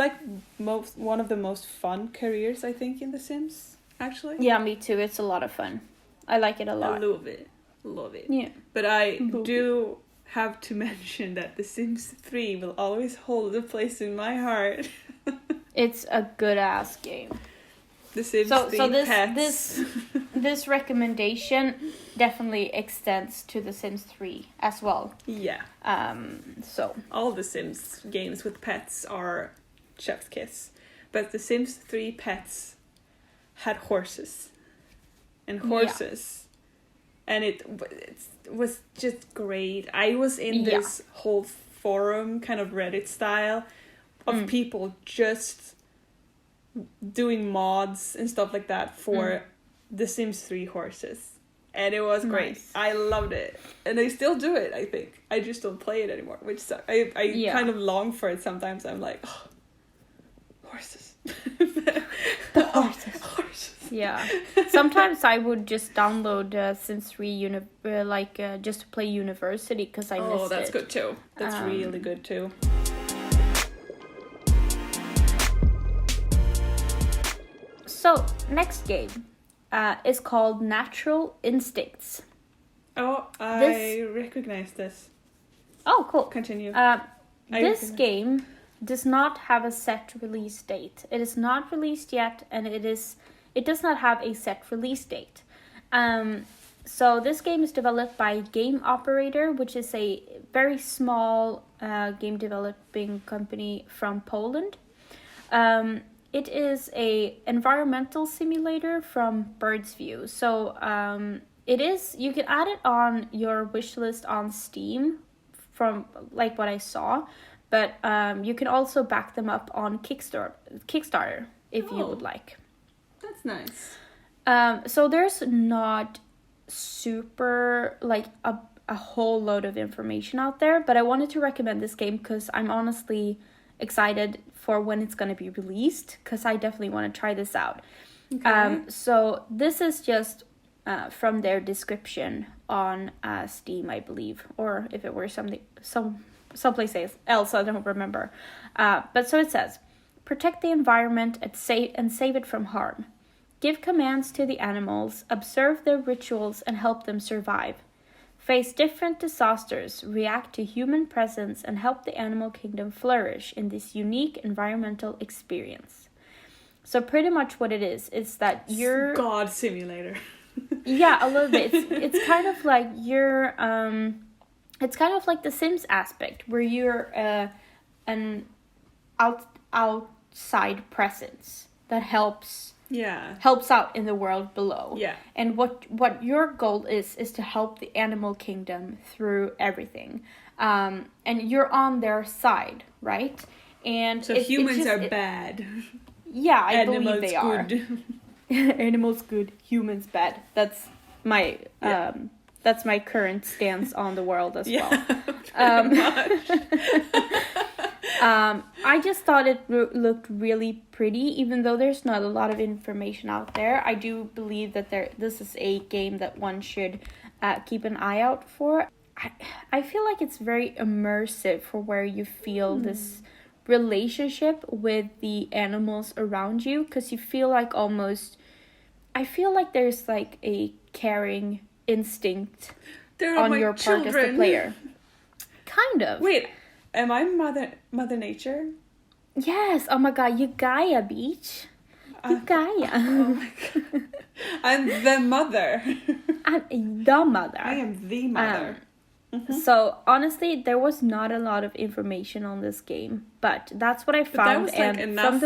one of the most fun careers, I think, in The Sims, actually. Yeah, me too. It's a lot of fun. I like it a lot. I love it. Love it. Yeah. But I do have to mention that The Sims 3 will always hold a place in my heart. It's a good ass game. The Sims So 3 pets. this recommendation definitely extends to The Sims 3 as well. Yeah. So All the Sims games with pets are chef's kiss. But The Sims 3 pets had horses. And horses. And it was just great. I was in this whole forum, kind of Reddit style, of people just doing mods and stuff like that for The Sims 3 horses. And it was great. Nice. I loved it. And I still do it, I think. I just don't play it anymore, which sucks. I kind of long for it sometimes. I'm like, oh, horses. the horses. Yeah. Sometimes I would just download Sims 3 just to play University because I missed it. Oh, that's good too. That's really good too. So, next game is called Natural Instincts. Oh, I recognize this. Oh, cool. Continue. This game does not have a set release date. It is not released yet, and it does not have a set release date. So this game is developed by Game Operator, which is a very small game developing company from Poland. It is a environmental simulator from Bird's View. So you can add it on your wish list on Steam from like what I saw, but you can also back them up on Kickstarter if you would like. That's nice. So there's not super like a whole load of information out there, but I wanted to recommend this game because I'm honestly excited for when it's going to be released because I definitely want to try this out. Okay. So this is just from their description on Steam, I believe, or if it were someplace else, I don't remember. But so it says, protect the environment and save it from harm. Give commands to the animals, observe their rituals, and help them survive. Face different disasters, react to human presence, and help the animal kingdom flourish in this unique environmental experience. So pretty much what it is that you're... God simulator. Yeah, a little bit. It's kind of like you're... It's kind of like the Sims aspect, where you're an outside presence that helps out in the world below. Yeah. And what your goal is to help the animal kingdom through everything. And you're on their side, right? And so humans are bad. Yeah, I believe they are. Animals good, humans bad. That's my current stance on the world as well. I just thought it looked really pretty, even though there's not a lot of information out there. I do believe that this is a game that one should keep an eye out for. I feel like it's very immersive for where you feel this relationship with the animals around you, because you feel like I feel like there's like a caring instinct on your part as the player. Kind of. Wait, am I Mother Nature? Yes. Oh my god, you Gaia, beach. You Gaia. Oh my god. I'm the mother. I'm the mother. I am the mother. So honestly, there was not a lot of information on this game, but that's what I found. But that was like enough.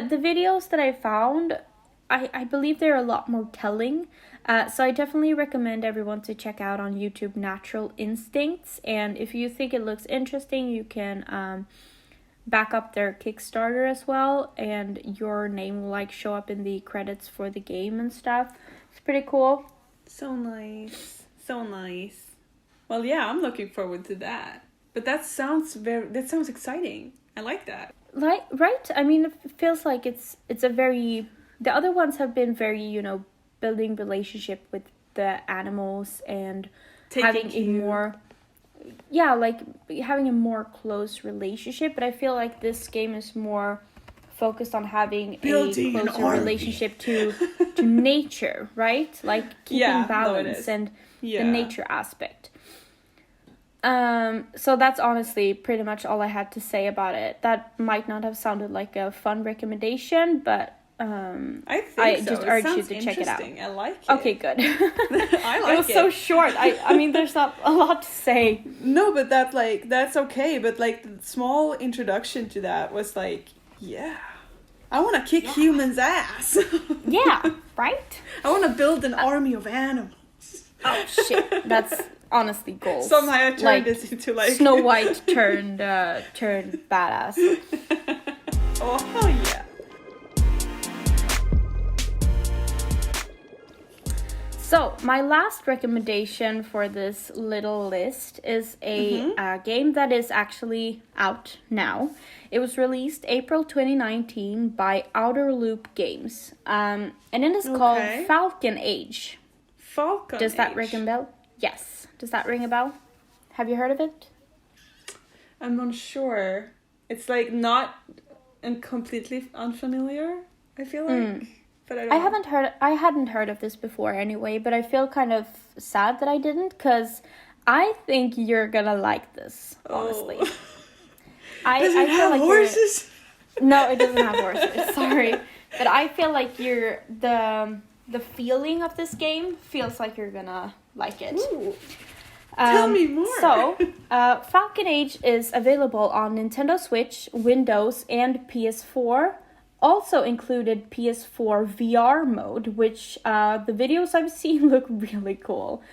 The videos that I found, I believe they're a lot more telling. So I definitely recommend everyone to check out on YouTube Natural Instincts. And if you think it looks interesting, you can back up their Kickstarter as well. And your name will like show up in the credits for the game and stuff. It's pretty cool. So nice. So nice. Well, yeah, I'm looking forward to that. But that sounds exciting. I like that. Right? I mean, it feels like it's a very... The other ones have been very, building relationship with the animals and having a more close relationship. But I feel like this game is more focused on having building a closer relationship to nature, right? Like keeping balance and the nature aspect. So that's honestly pretty much all I had to say about it. That might not have sounded like a fun recommendation, but I so. just It urge you sounds to check it out. interesting. I like it. Okay, good. I like it was so short. I mean, there's not a lot to say. No, but that's okay. But like the small introduction to that was like, yeah, I want to kick humans' ass. Yeah, right? I want to build an army of animals. Oh shit, that's honestly goals. Somehow I turned this into like Snow White turned badass. Oh hell yeah. So, my last recommendation for this little list is a game that is actually out now. It was released April 2019 by Outer Loop Games. And it is called Falcon Age. Does that ring a bell? Yes. Does that ring a bell? Have you heard of it? I'm unsure. It's like not completely unfamiliar, I feel like. But I hadn't heard of this before anyway, but I feel kind of sad that I didn't, because I think you're gonna like this, honestly. Does it have like horses? No, it doesn't have horses, sorry. But I feel like the feeling of this game feels like you're gonna like it. Ooh. Tell me more. So, Falcon Age is available on Nintendo Switch, Windows, and PS4. Also included PS4 VR mode, which the videos I've seen look really cool.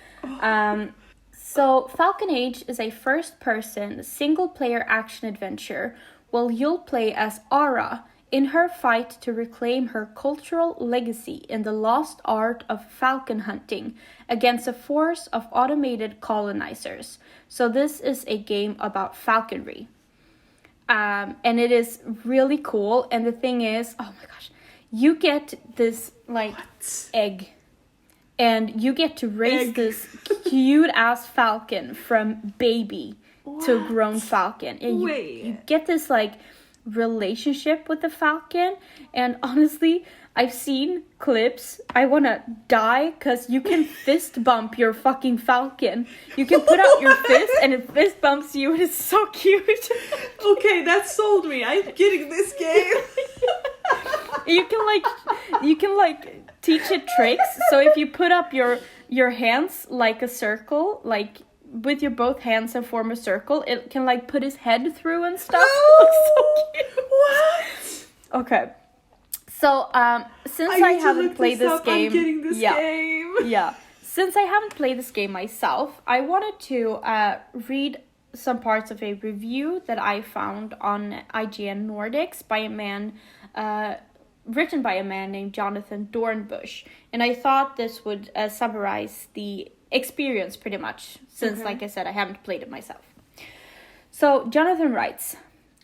So, Falcon Age is a first-person, single-player action adventure, while you'll play as Ara in her fight to reclaim her cultural legacy in the lost art of falcon hunting against a force of automated colonizers. So this is a game about falconry. And it is really cool. And the thing is, oh my gosh, you get this egg. And you get to raise this cute ass falcon from baby to grown falcon. And you get this relationship with the falcon, and honestly, I've seen clips. I want to die because you can fist bump your fucking falcon. You can put out your fist and it fist bumps you, and it's so cute. Okay, that sold me. I'm getting this game. You can teach it tricks. So if you put up your hands like a circle, with your both hands and form a circle, it can put his head through and stuff. It looks so cute. What? Okay. So since I haven't played this game, I'm getting this game. Yeah. Since I haven't played this game myself, I wanted to read some parts of a review that I found on IGN Nordics by a man written by a man named Jonathan Dornbush, and I thought this would summarize the experience pretty much, since like I said, I haven't played it myself. So Jonathan writes,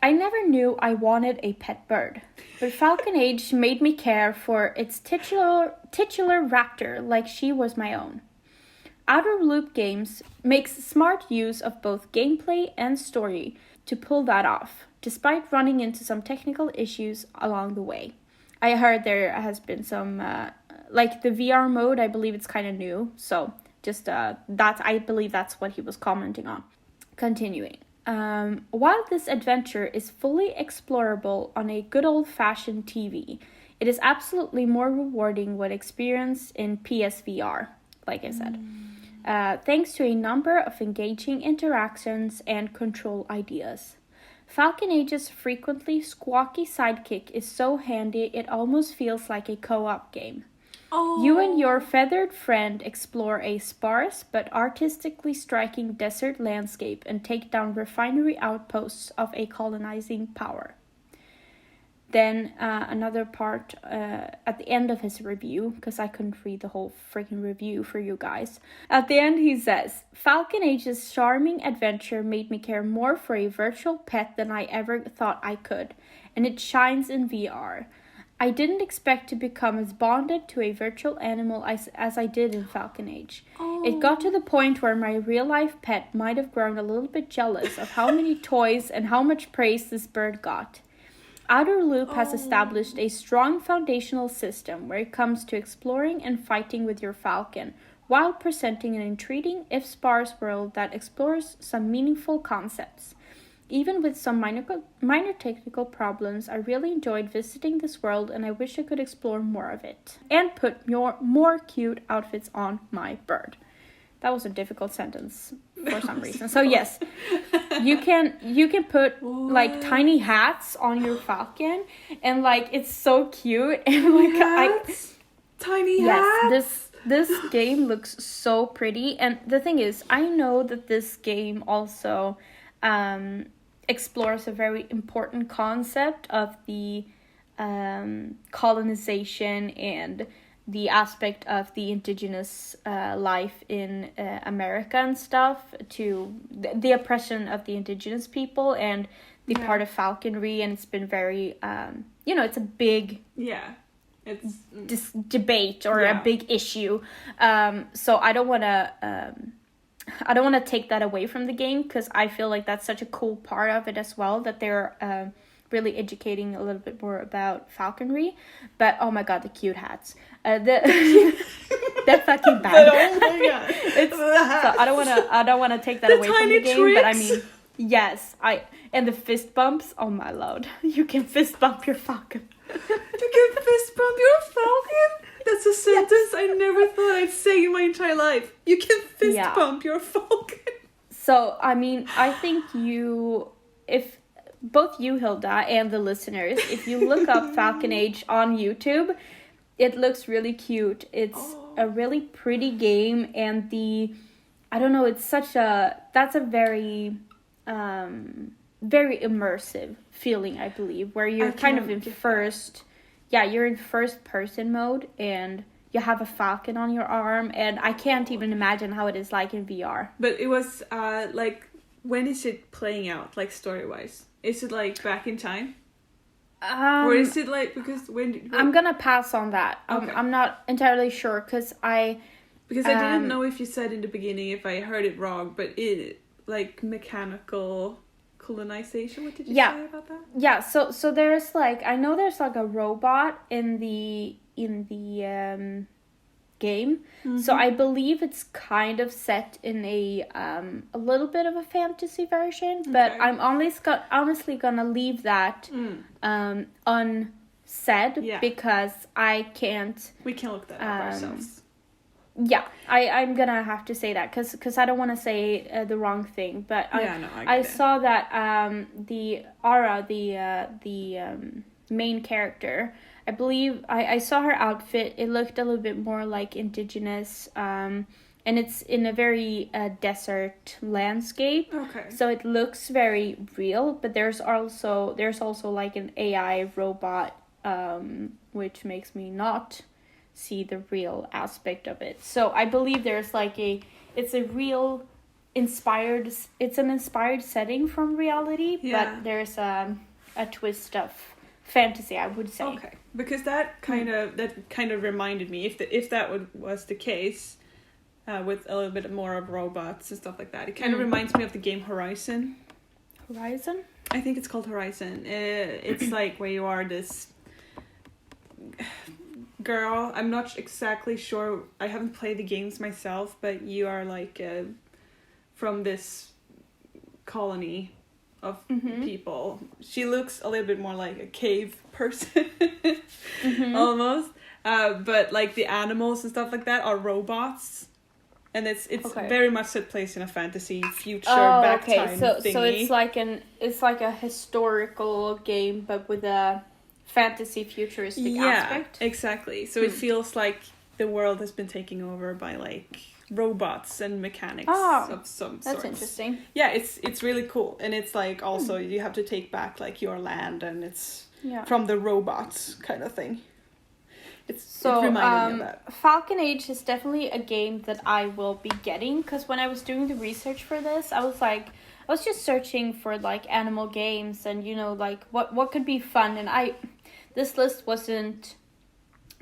I never knew I wanted a pet bird, but Falcon Age made me care for its titular raptor like she was my own. Outer Loop Games makes smart use of both gameplay and story to pull that off, despite running into some technical issues along the way. I heard there has been some, the VR mode, I believe it's kind of new, so I believe that's what he was commenting on. Continuing. While this adventure is fully explorable on a good old-fashioned TV, it is absolutely more rewarding when experienced in PSVR, like I said. Thanks to a number of engaging interactions and control ideas. Falcon Age's frequently squawky sidekick is so handy it almost feels like a co-op game. Oh. You and your feathered friend explore a sparse but artistically striking desert landscape and take down refinery outposts of a colonizing power. Then another part at the end of his review, because I couldn't read the whole freaking review for you guys. At the end he says, Falcon Age's charming adventure made me care more for a virtual pet than I ever thought I could, and it shines in VR. I didn't expect to become as bonded to a virtual animal as I did in Falcon Age. Oh. It got to the point where my real-life pet might have grown a little bit jealous of how many toys and how much praise this bird got. Outer Loop has established a strong foundational system where it comes to exploring and fighting with your falcon, while presenting an intriguing, if sparse world that explores some meaningful concepts. Even with some minor technical problems, I really enjoyed visiting this world and I wish I could explore more of it. And put more cute outfits on my bird. That was a difficult sentence for some reason. So yes, you can put like tiny hats on your falcon and like it's so cute and like tiny hats. This game looks so pretty, and the thing is, I know that this game also explores a very important concept of the colonization and the aspect of the indigenous life in America and stuff, to the oppression of the indigenous people and the part of falconry, and it's been very it's a big it's debate or a big issue, so I don't want to take that away from the game, because I feel like that's such a cool part of it as well, that they're really educating a little bit more about falconry. But oh my god, the cute hats, they're fucking bad. Oh my god. So I don't want to take that away from the game, tricks. but I mean, yes, and the fist bumps, oh my lord, you can fist bump your falcon. You can fist bump your falcon? That's a sentence I never thought I'd say in my entire life. You can fist bump your falcon. So, I mean, I think if both you, Hilda, and the listeners, if you look up Falcon Age on YouTube, it looks really cute. It's a really pretty game, and that's a very, very immersive feeling, I believe, where you're kind of in you're in first person mode, and you have a falcon on your arm, and I can't even imagine how it is like in VR. But it was, when is it playing out, like, story-wise? Is it, like, back in time? Or is it, like, because I'm gonna pass on that. Okay. I'm not entirely sure, because I didn't know if you said in the beginning, if I heard it wrong, but like, mechanical colonization, what did you say about that? Yeah, so there's, like, I know there's, like, a robot in the game. Mm-hmm. So I believe it's kind of set in a little bit of a fantasy version, but I'm honestly gonna leave that unsaid, because I can't. We can look that up ourselves. Yeah, I'm gonna have to say that because I don't want to say the wrong thing, but I saw that the Ara, the main character, I believe I saw her outfit. It looked a little bit more like indigenous, and it's in a very desert landscape. Okay. So it looks very real, but there's also like an AI robot, which makes me not see the real aspect of it. So I believe there's like it's an inspired setting from reality, but there's a twist of fantasy, I would say. Okay, because that kind of reminded me, if that was the case, with a little bit more of robots and stuff like that, it kind of reminds me of the game Horizon. Horizon? I think it's called Horizon. It's like where you are this girl. I'm not exactly sure. I haven't played the games myself, but you are like from this colony of people. She looks a little bit more like a cave person, almost. But like the animals and stuff like that are robots, and it's very much set place in a fantasy future time thingy. So it's like a historical game, but with a fantasy futuristic aspect. Exactly. So it feels like the world has been taken over by like robots and mechanics of some sort. That's interesting. Yeah, it's really cool, and it's like also you have to take back like your land, and it's from the robots kind of thing. It reminded me of that. Falcon Age is definitely a game that I will be getting, because when I was doing the research for this, I was just searching for like animal games and like what could be fun, and this list wasn't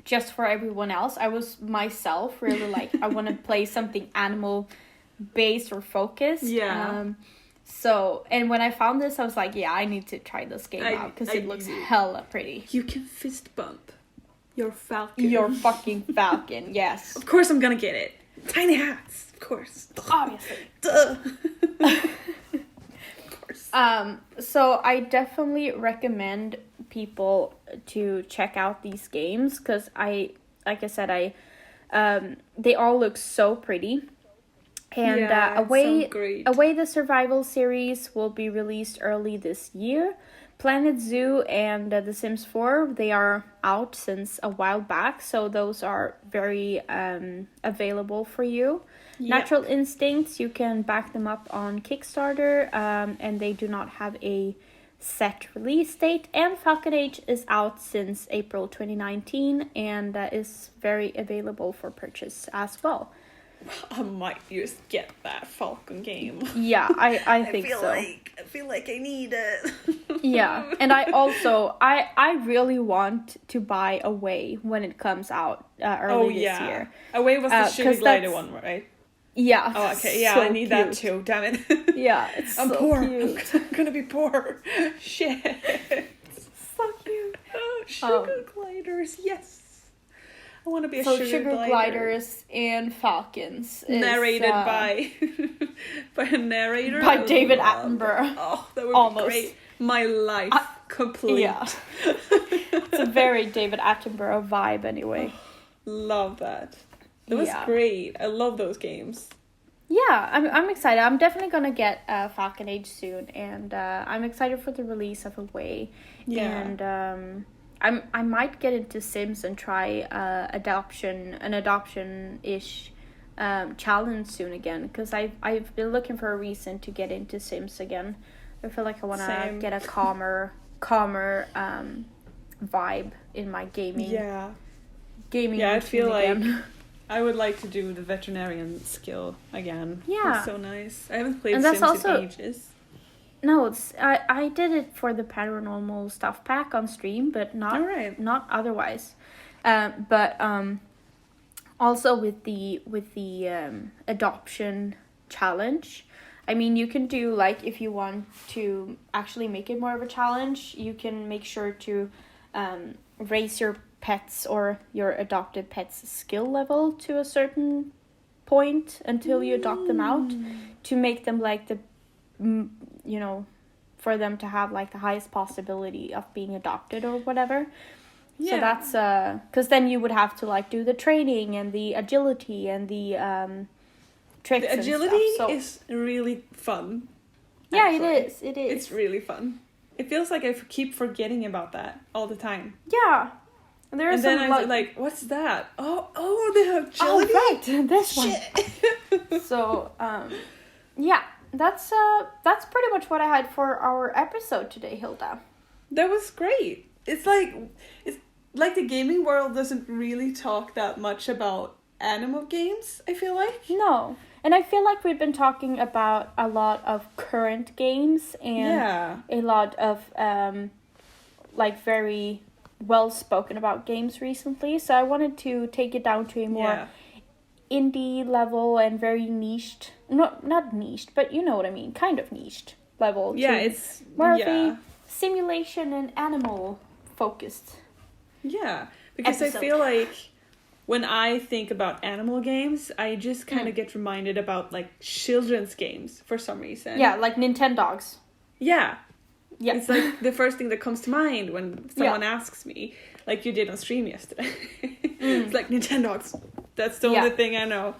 just for everyone else. I was myself really like I want to play something animal based or focused. So, and when I found this, I was like, I need to try this game out, because it looks hella pretty. You can fist bump your falcon. Your fucking falcon, yes. Of course I'm gonna get it. Tiny hats, of course. Obviously. Duh. Of course. So I definitely recommend people to check out these games because like I said, they all look so pretty. And Away the Survival series will be released early this year. Planet Zoo and The Sims 4, they are out since a while back, so those are very available for you. Yep. Natural Instincts, you can back them up on Kickstarter, and they do not have a set release date. And Falcon Age is out since April 2019 and is very available for purchase as well. I might just get that Falcon game. Yeah, I think so. I feel like I need it. Yeah, and I really want to buy Away when it comes out early this year. Away was the Sugar Glider one, right? Yeah. Oh, okay. Yeah, so I need that too. Damn it. Yeah, I'm so poor. Cute. I'm gonna be poor. Shit. So cute. Sugar gliders, yes. I want to be a sugar gliders and falcons. Narrated by a narrator. By David Attenborough. Oh, that would be great. My life complete. Yeah. It's a very David Attenborough vibe anyway. Love that. That was great. I love those games. Yeah, I'm excited. I'm definitely gonna get Falcon Age soon, and I'm excited for the release of Away. Yeah. And I might get into Sims and try an adoption-ish challenge soon again, because I've been looking for a reason to get into Sims again. I feel like I want to get a calmer vibe in my gaming. Yeah. Gaming. Yeah, I feel again. Like I would like to do the veterinarian skill again. Yeah. It's so nice. I haven't played Sims in ages. No, I did it for the paranormal stuff pack on stream, but not otherwise. But also with the adoption challenge, I mean, you can do, like, if you want to actually make it more of a challenge, you can make sure to raise your pets or your adopted pet's skill level to a certain point until you adopt them out, to make them like the for them to have like the highest possibility of being adopted or whatever. Yeah. So that's because then you would have to like do the training and the agility and the tricks. The agility and stuff. is really fun. Yeah, actually. It is. It's really fun. It feels like I keep forgetting about that all the time. Yeah. And then I'm like, what's that? Oh, they have agility. Oh, right, this one. So, yeah. That's pretty much what I had for our episode today, Hilda. That was great. It's like the gaming world doesn't really talk that much about animal games, I feel like. No. And I feel like we've been talking about a lot of current games and a lot of like very well spoken about games recently. So I wanted to take it down to a more indie level and very niched, not niched, but you know what I mean, kind of niched level. Yeah, it's more of a simulation and animal focused. Yeah, because episode. I feel like when I think about animal games, I just kind of get reminded about like children's games for some reason. Yeah, like Nintendogs. Yeah. Yeah. It's like the first thing that comes to mind when someone asks me, like you did on stream yesterday. It's like Nintendogs. That's the only thing I know.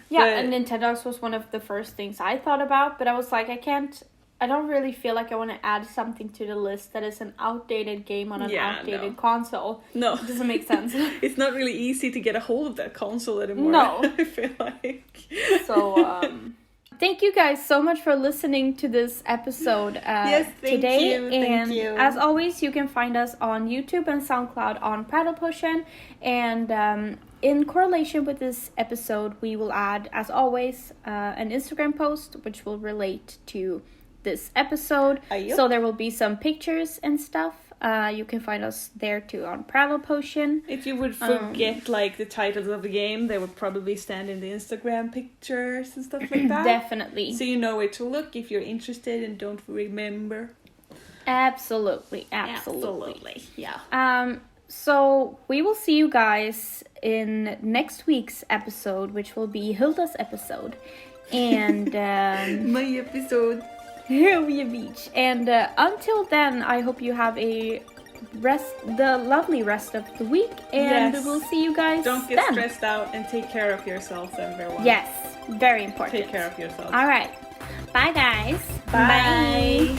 Yeah, and Nintendogs was one of the first things I thought about, but I was like, I don't really feel like I want to add something to the list that is an outdated game on an outdated console. No. It doesn't make sense. It's not really easy to get a hold of that console anymore. No. I feel like. So, thank you guys so much for listening to this episode today. And as always, you can find us on YouTube and SoundCloud on Prattle Potion. And in correlation with this episode, we will add, as always, an Instagram post which will relate to this episode. So there will be some pictures and stuff. You can find us there too on Prattle Potion. If you would forget like the titles of the game, they would probably stand in the Instagram pictures and stuff like that. Definitely. So you know where to look if you're interested and don't remember. Absolutely. Yeah. So we will see you guys in next week's episode, which will be Hilda's episode. And my episode. Hilda Beach. And until then, I hope you have the lovely rest of the week, and we'll see you guys. Don't get stressed out, and take care of yourselves, everyone. Yes, very important. Take care of yourselves. All right. Bye, guys. Bye.